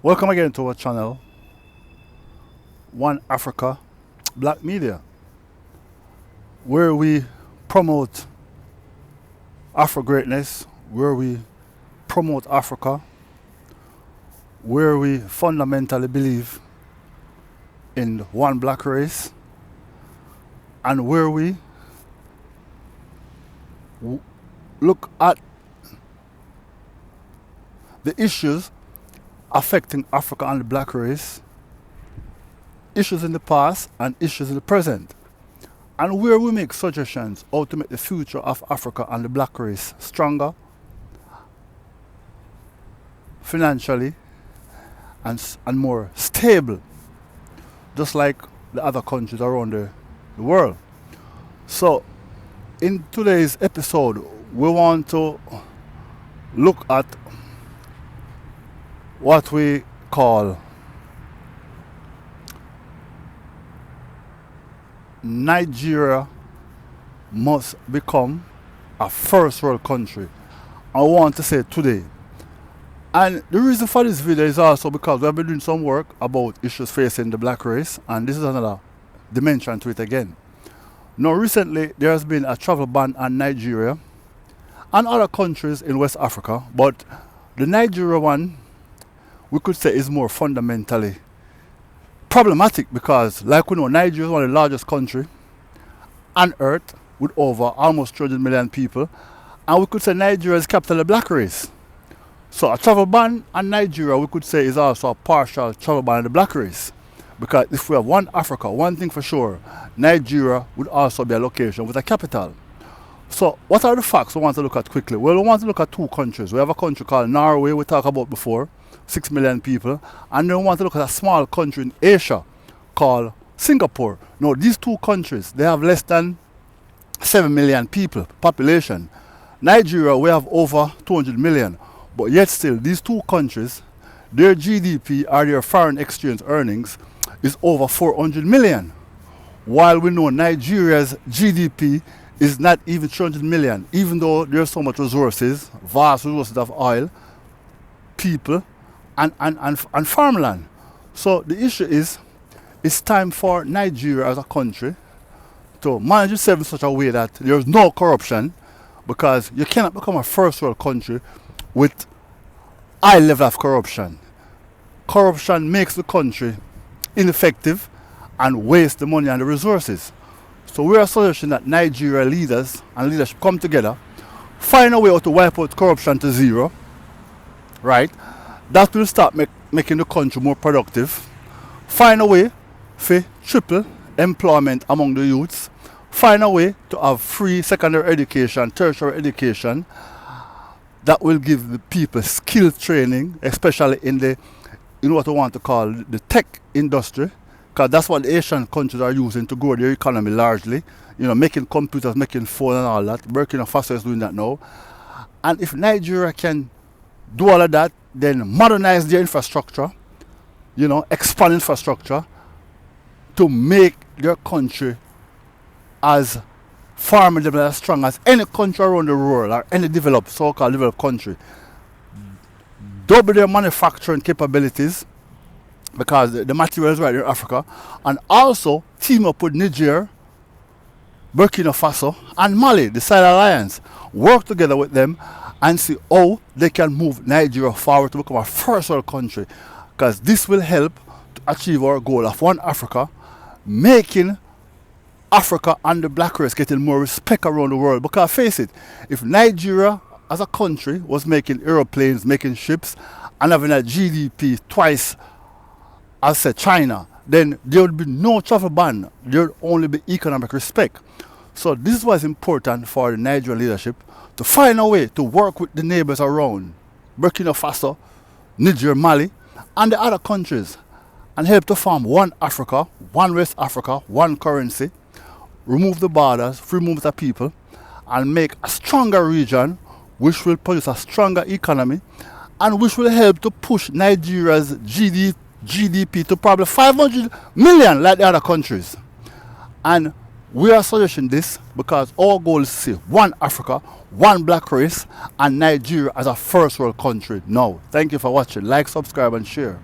Welcome again to our channel, One Africa Black Media, where we promote Afro greatness, where we promote Africa, where we fundamentally believe in one black race, and where we look at the issues affecting Africa and the black race, issues in the past and issues in the present, and where we make suggestions how to make the future of Africa and the black race stronger financially and more stable, just like the other countries around the world. So in today's episode, we want to look at what we call Nigeria must become a first world country. I want to say today. And the reason for this video is also because we have been doing some work about issues facing the black race, and this is another dimension to it again. Now recently there has been a travel ban on Nigeria and other countries in West Africa, but the Nigeria one we could say is more fundamentally problematic because, like we know, Nigeria is one of the largest countries on earth with over almost 200 million people, and we could say Nigeria is capital of the black race. So a travel ban on Nigeria, we could say, is also a partial travel ban on the black race, because if we have one Africa, one thing for sure, Nigeria would also be a location with a capital. So what are the facts we want to look at quickly? Well, we want to look at two countries. We have a country called Norway, we talked about before, 6 million people, and then we want to look at a small country in Asia called Singapore. Now these two countries, they have less than 7 million people population. Nigeria, we have over 200 million, but yet still these two countries, their GDP or their foreign exchange earnings is over 400 million, while we know Nigeria's GDP is not even 300 million, even though there's so much resources, vast resources of oil, people, and farmland. So the issue is, it's time for Nigeria as a country to manage itself in such a way that there's no corruption, because you cannot become a first world country with high level of corruption. Corruption makes the country ineffective and wastes the money and the resources. So we are suggesting that Nigeria leaders and leadership come together, find a way how to wipe out corruption to zero, right? That will start making the country more productive. Find a way for triple employment among the youths. Find a way to have free secondary education, tertiary education that will give the people skill training, especially in the, what we want to call the tech industry, because that's what the Asian countries are using to grow their economy largely. Making computers, making phones and all that. Burkina Faso is doing that now. And if Nigeria can do all of that, then modernize their infrastructure, expand infrastructure to make their country as formidable, as strong as any country around the world or any developed, so-called developed country. Double their manufacturing capabilities, because the material is right in Africa, and also team up with Niger, Burkina Faso and Mali, the Sahel Alliance, work together with them and see how they can move Nigeria forward to become a first world country, because this will help to achieve our goal of one Africa, making Africa and the black race getting more respect around the world. Because face it, if Nigeria as a country was making aeroplanes, making ships, and having a GDP twice as said China, then there would be no travel ban. There would only be economic respect. So this is why it's important for the Nigerian leadership to find a way to work with the neighbors around Burkina Faso, Niger, Mali, and the other countries, and help to form one Africa, one West Africa, one currency, remove the borders, free movement of people, and make a stronger region which will produce a stronger economy and which will help to push Nigeria's GDP to probably 500 million like the other countries. And we are suggesting this because our goal is to see one Africa, one black race, and Nigeria as a first world country now. Thank you for watching. Like, subscribe, and share.